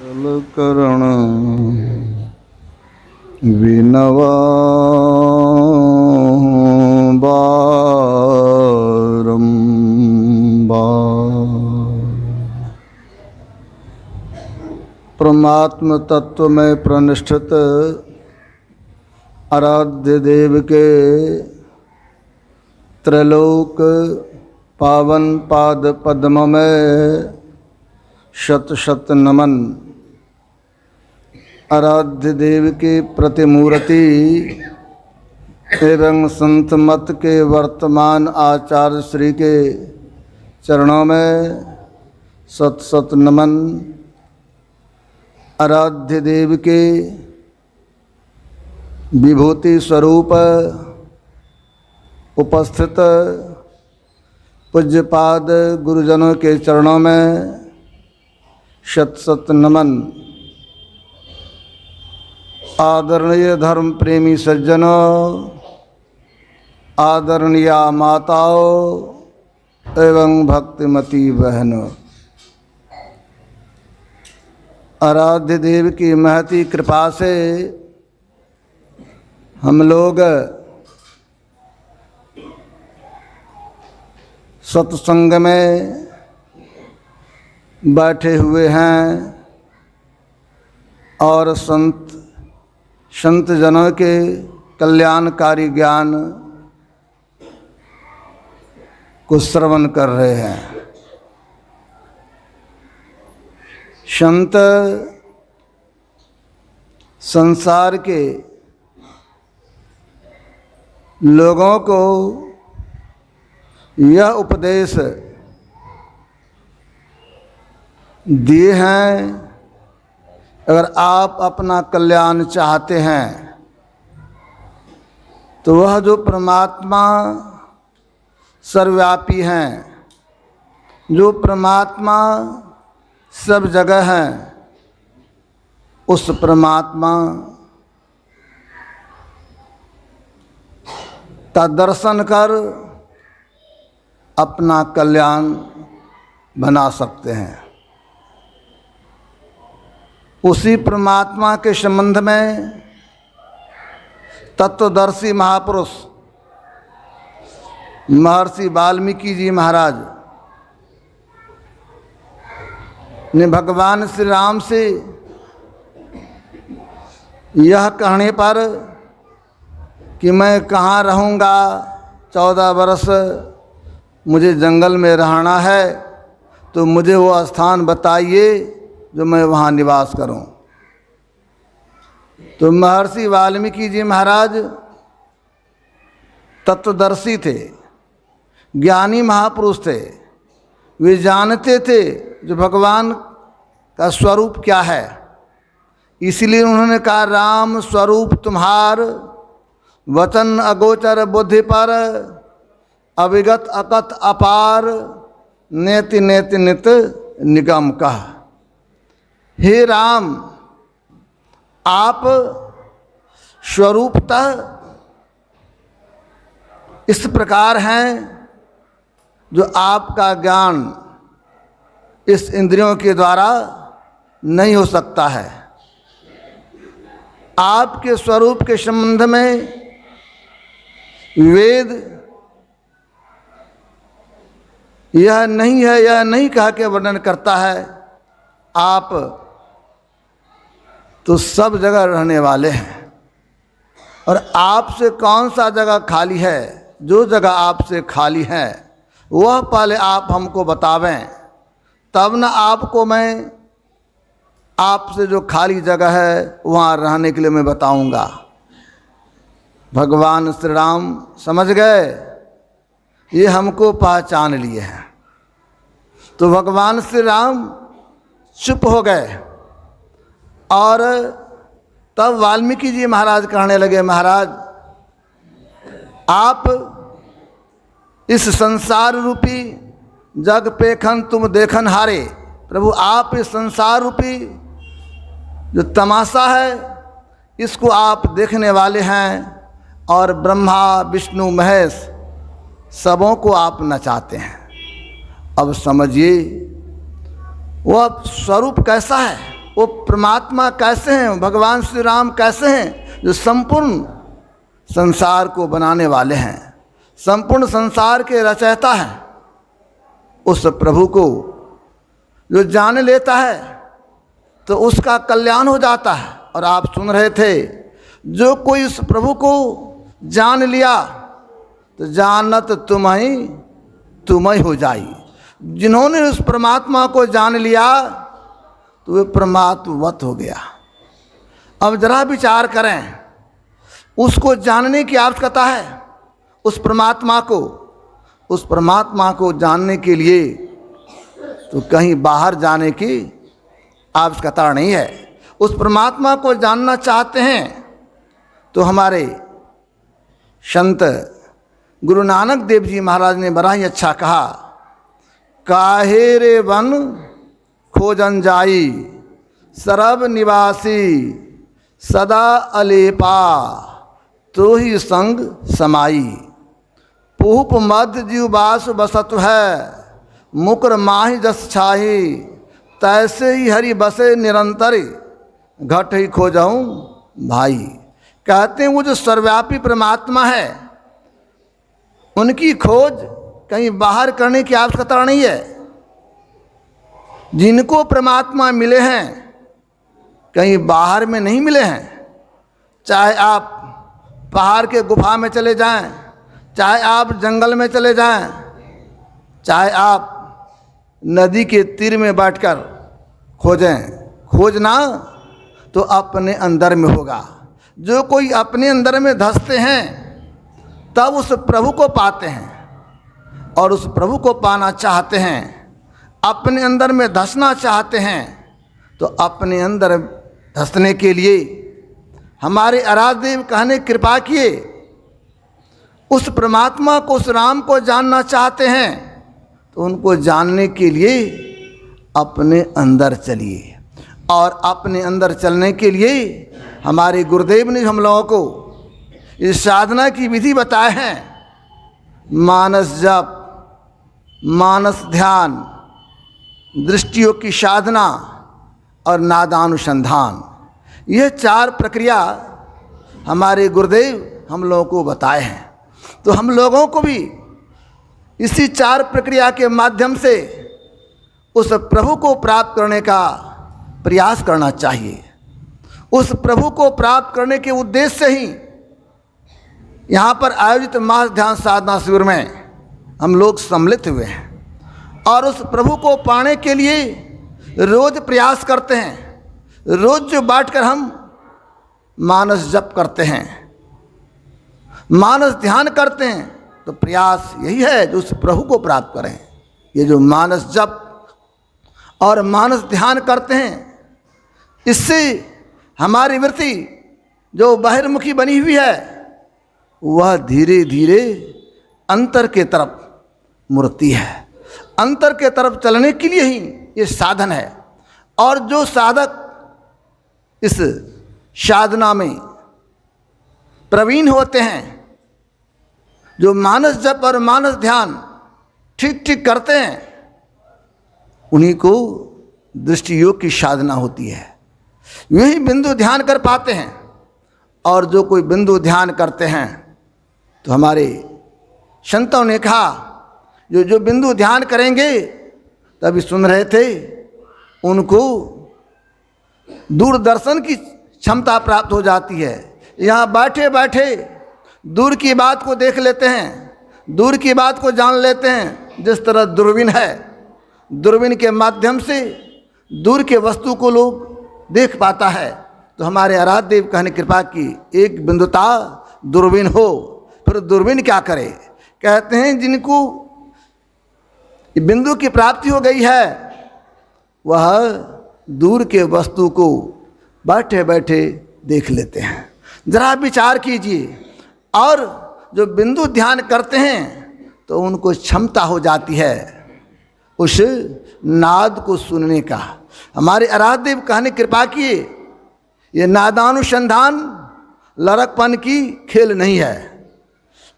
करण विनवा परमात्म तत्व में प्रतिष्ठित आराध्य देव के त्रैलोक पावन पाद पद्म में शत शत नमन। आराध्य देव की प्रतिमूर्ति एवं संत मत के वर्तमान आचार्य श्री के चरणों में सत सत नमन। आराध्य देव के विभूति स्वरूप उपस्थित पूज्यपाद गुरुजनों के चरणों में शत शत नमन। आदरणीय धर्म प्रेमी सज्जनों, आदरणीय माताओं एवं भक्तिमती बहनों, आराध्य देव की महती कृपा से हम लोग सत्संग में बैठे हुए हैं और संत जनों के कल्याणकारी ज्ञान को श्रवण कर रहे हैं। संत संसार के लोगों को यह उपदेश दिए हैं, अगर आप अपना कल्याण चाहते हैं तो वह जो परमात्मा सर्वव्यापी हैं, जो परमात्मा सब जगह हैं, उस परमात्मा का दर्शन कर अपना कल्याण बना सकते हैं। उसी परमात्मा के संबंध में तत्वदर्शी महापुरुष महर्षि वाल्मीकि जी महाराज ने भगवान श्री राम से यह कहने पर कि मैं कहाँ रहूँगा, 14 वर्ष मुझे जंगल में रहना है, तो मुझे वो स्थान बताइए जो मैं वहाँ निवास करूं। तो महर्षि वाल्मीकि जी महाराज तत्वदर्शी थे, ज्ञानी महापुरुष थे। वे जानते थे जो भगवान का स्वरूप क्या है, इसलिए उन्होंने कहा राम स्वरूप तुम्हार वचन अगोचर बुद्धि पर अविगत अकथ अपार नेति नेति नित निगम कह। हे राम, आप स्वरूपतः इस प्रकार हैं जो आपका ज्ञान इस इंद्रियों के द्वारा नहीं हो सकता है। आपके स्वरूप के संबंध में वेद यह नहीं है, यह नहीं कह के वर्णन करता है। आप तो सब जगह रहने वाले हैं और आपसे कौन सा जगह खाली है। जो जगह आपसे खाली है वह पहले आप हमको बतावें, तब न आपको मैं आपसे जो खाली जगह है वहाँ रहने के लिए मैं बताऊंगा। भगवान श्री राम समझ गए, ये हमको पहचान लिए हैं। तो भगवान श्री राम चुप हो गए और तब वाल्मीकि जी महाराज कहने लगे, महाराज आप इस संसार रूपी जग पेखन तुम देखन हारे। प्रभु आप इस संसार रूपी जो तमाशा है इसको आप देखने वाले हैं और ब्रह्मा विष्णु महेश सबों को आप नचाते हैं। अब समझिए वह स्वरूप कैसा है। वो परमात्मा कैसे हैं, भगवान श्री राम कैसे हैं, जो संपूर्ण संसार को बनाने वाले हैं, संपूर्ण संसार के रचयिता हैं। उस प्रभु को जो जान लेता है तो उसका कल्याण हो जाता है। और आप सुन रहे थे, जो कोई उस प्रभु को जान लिया तो जानत तुम्हें हो जाई। जिन्होंने उस परमात्मा को जान लिया तो वे परमात्मवत हो गया। अब जरा विचार करें, उसको जानने की आवश्यकता है, उस परमात्मा को जानने के लिए तो कहीं बाहर जाने की आवश्यकता नहीं है। उस परमात्मा को जानना चाहते हैं तो हमारे संत गुरु नानक देव जी महाराज ने बड़ा ही अच्छा कहा, काहे रे वन खोजन जाई, सरब निवासी सदा अलेपा, तो ही संग समाई। पूप मध्य जीवबास बसत है, मुकर माही जस छाही, तैसे ही हरि बसे निरंतर, घट ही खोजाऊं भाई। कहते हैं वो जो सर्वव्यापी परमात्मा है, उनकी खोज कहीं बाहर करने की आवश्यकता नहीं है। जिनको परमात्मा मिले हैं कहीं बाहर में नहीं मिले हैं। चाहे आप पहाड़ के गुफा में चले जाएं, चाहे आप जंगल में चले जाएं, चाहे आप नदी के तीर में बैठकर खोजें, खोजना तो अपने अंदर में होगा। जो कोई अपने अंदर में धंसते हैं तब उस प्रभु को पाते हैं, और उस प्रभु को पाना चाहते हैं, अपने अंदर में धंसना चाहते हैं, तो अपने अंदर धंसने के लिए हमारे आराध्य देव कहने कृपा किए, उस परमात्मा को, उस राम को जानना चाहते हैं तो उनको जानने के लिए अपने अंदर चलिए। और अपने अंदर चलने के लिए हमारे गुरुदेव ने हम लोगों को इस साधना की विधि बताए हैं। मानस जप, मानस ध्यान, दृष्टियों की साधना और नादानुसंधान, यह 4 प्रक्रिया हमारे गुरुदेव हम लोगों को बताए हैं। तो हम लोगों को भी इसी 4 प्रक्रिया के माध्यम से उस प्रभु को प्राप्त करने का प्रयास करना चाहिए। उस प्रभु को प्राप्त करने के उद्देश्य से ही यहाँ पर आयोजित मास ध्यान साधना शिविर में हम लोग सम्मिलित हुए हैं और उस प्रभु को पाने के लिए रोज प्रयास करते हैं। रोज जो बांटकर हम मानस जप करते हैं, मानस ध्यान करते हैं, तो प्रयास यही है जो उस प्रभु को प्राप्त करें। ये जो मानस जप और मानस ध्यान करते हैं, इससे हमारी वृत्ति जो बहिर्मुखी बनी हुई है वह धीरे धीरे अंतर के तरफ मुड़ती है। अंतर के तरफ चलने के लिए ही ये साधन है। और जो साधक इस साधना में प्रवीण होते हैं, जो मानस जप और मानस ध्यान ठीक ठीक करते हैं, उन्हीं को दृष्टि योग की साधना होती है। यही बिंदु ध्यान कर पाते हैं। और जो कोई बिंदु ध्यान करते हैं तो हमारे संतों ने कहा जो बिंदु ध्यान करेंगे, तभी सुन रहे थे, उनको दूरदर्शन की क्षमता प्राप्त हो जाती है। यहाँ बैठे बैठे दूर की बात को देख लेते हैं, दूर की बात को जान लेते हैं। जिस तरह दूरबीन है, दूरबीन के माध्यम से दूर के वस्तु को लोग देख पाता है। तो हमारे आराध्य देव कहने कृपा की, एक बिंदुता दूरबीन हो। फिर दूरबीन क्या करे? कहते हैं जिनको बिंदु की प्राप्ति हो गई है, वह दूर के वस्तु को बैठे बैठे देख लेते हैं। जरा विचार कीजिए। और जो बिंदु ध्यान करते हैं तो उनको क्षमता हो जाती है उस नाद को सुनने का। हमारे आराध्य देव कहने कृपा किए, ये नादानुसंधान लड़कपन की खेल नहीं है,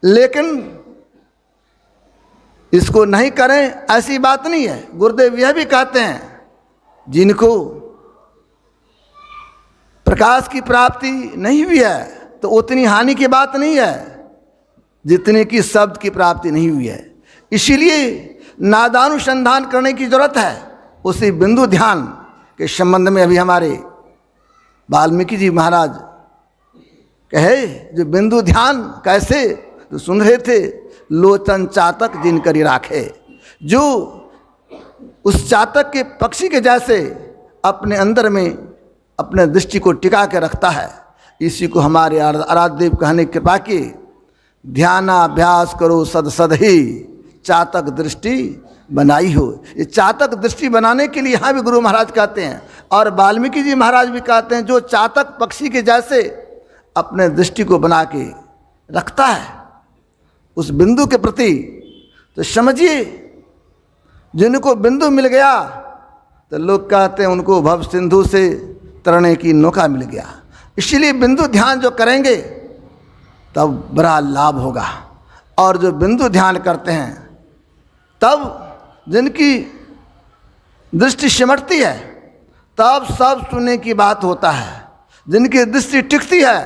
लेकिन इसको नहीं करें ऐसी बात नहीं है। गुरुदेव यह भी कहते हैं, जिनको विकास की प्राप्ति नहीं हुई है तो उतनी हानि की बात नहीं है जितने की शब्द की प्राप्ति नहीं हुई है। इसीलिए नादानुसंधान करने की जरूरत है। उसी बिंदु ध्यान के संबंध में अभी हमारे वाल्मीकि जी महाराज कहे, जो बिंदु ध्यान कैसे तो सुन रहे थे, लोचन चातक जिन करी राखे, जो उस चातक के पक्षी के जैसे अपने अंदर में अपने दृष्टि को टिका के रखता है। इसी को हमारे आराध्य देव कहने की कृपा की, ध्यानाभ्यास करो सद सद ही चातक दृष्टि बनाई हो। ये चातक दृष्टि बनाने के लिए यहाँ भी गुरु महाराज कहते हैं और वाल्मीकि जी महाराज भी कहते हैं, जो चातक पक्षी के जैसे अपने दृष्टि को बना के रखता है उस बिंदु के प्रति। तो समझिए, जिनको बिंदु मिल गया तो लोग कहते हैं उनको भव सिंधु से तरने की नौका मिल गया। इसलिए बिंदु ध्यान जो करेंगे तब बड़ा लाभ होगा। और जो बिंदु ध्यान करते हैं तब जिनकी दृष्टि सिमटती है तब सब सुनने की बात होता है। जिनकी दृष्टि टिकती है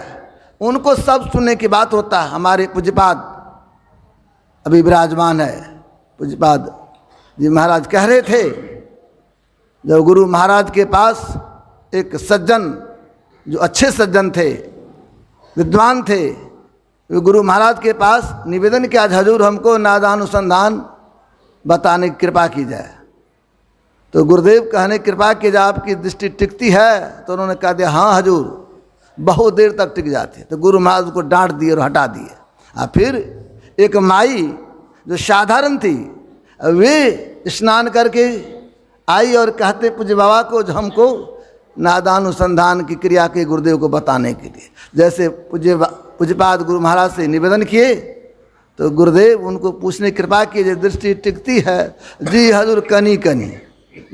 उनको सब सुनने की बात होता है। हमारे पूज्यपाद अभी विराजमान है, पूज्यपाद जी महाराज कह रहे थे, जब गुरु महाराज के पास एक सज्जन, जो अच्छे सज्जन थे, विद्वान थे, वे गुरु महाराज के पास निवेदन किया, हजूर हमको नादानुसंधान बताने की कृपा की जाए। तो गुरुदेव कहने कृपा की जाए, आपकी दृष्टि टिकती है? तो उन्होंने कहा दिया, हाँ हजूर, बहुत देर तक टिक जाती है। तो गुरु महाराज को डांट दिए और हटा दिए। और फिर एक माई जो साधारण थी, वे स्नान करके आई और कहते पूज्य बाबा को, जो हमको नादानुसंधान की क्रिया के गुरुदेव को बताने के लिए। जैसे पूज्यपाद गुरु महाराज से निवेदन किए तो गुरुदेव उनको पूछने की कृपा की, जो दृष्टि टिकती है? जी हजूर, कनी कनी,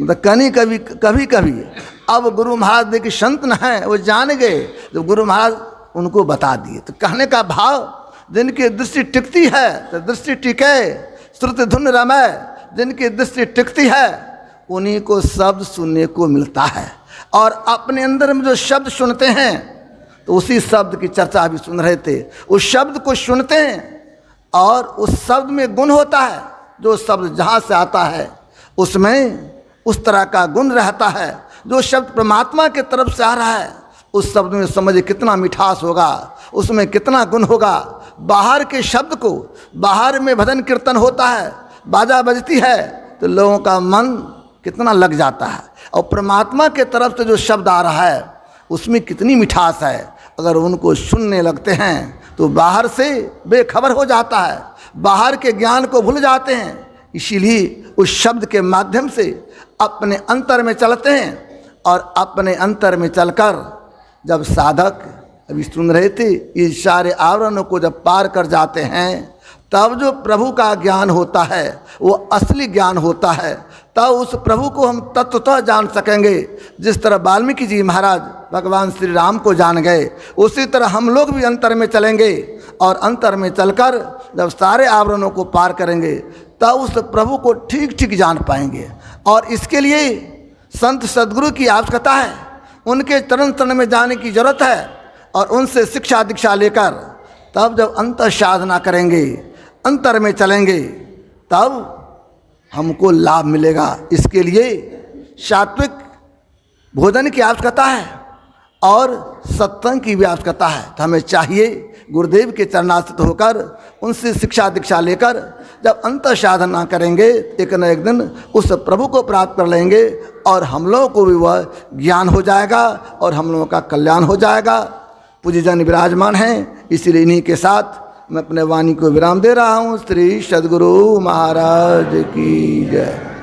मतलब कनी कभी कभी कभी। अब गुरु महाराज देखिए संत न हैं, वो जान गए, तो गुरु महाराज उनको बता दिए। तो कहने का भाव, जिनकी दृष्टि टिकती है तो दृष्टि टिके, श्रुति धुन रमय, जिनकी दृष्टि टिकती है उन्हीं को शब्द सुनने को मिलता है। और अपने अंदर में जो शब्द सुनते हैं तो उसी शब्द की चर्चा भी सुन रहे थे। उस शब्द को सुनते हैं और उस शब्द में गुण होता है। जो शब्द जहाँ से आता है उसमें उस तरह का गुण रहता है। जो शब्द परमात्मा के तरफ से आ रहा है उस शब्द में समझिए कितना मिठास होगा, उसमें कितना गुण होगा। बाहर के शब्द को, बाहर में भजन कीर्तन होता है, बाजा बजती है तो लोगों का मन कितना लग जाता है। और परमात्मा के तरफ से जो शब्द आ रहा है उसमें कितनी मिठास है। अगर उनको सुनने लगते हैं तो बाहर से बेखबर हो जाता है, बाहर के ज्ञान को भूल जाते हैं। इसीलिए उस शब्द के माध्यम से अपने अंतर में चलते हैं। और अपने अंतर में चलकर जब साधक, अभी सुन रहे थे, ये सारे आवरणों को जब पार कर जाते हैं तब जो प्रभु का ज्ञान होता है वो असली ज्ञान होता है। तब उस प्रभु को हम तत्वतः जान सकेंगे। जिस तरह वाल्मीकि जी महाराज भगवान श्री राम को जान गए, उसी तरह हम लोग भी अंतर में चलेंगे। और अंतर में चलकर जब सारे आवरणों को पार करेंगे तब उस प्रभु को ठीक ठीक जान पाएंगे। और इसके लिए संत सद्गुरु की आवश्यकता है, उनके चरण चरण में जाने की जरूरत है और उनसे शिक्षा दीक्षा लेकर तब जब अंतर साधना करेंगे, अंतर में चलेंगे, तब हमको लाभ मिलेगा। इसके लिए सात्विक भोजन की आवश्यकता है और सत्संग की भी आवश्यकता है। तो हमें चाहिए गुरुदेव के चरणाश्रित होकर उनसे शिक्षा दीक्षा लेकर जब अंतर साधना करेंगे, एक न एक दिन उस प्रभु को प्राप्त कर लेंगे और हम लोगों को भी वह ज्ञान हो जाएगा और हम लोगों का कल्याण हो जाएगा। पूज्यजन विराजमान हैं, इसलिए इन्हीं के साथ मैं अपने वाणी को विराम दे रहा हूँ। श्री सद्गुरु महाराज की जय।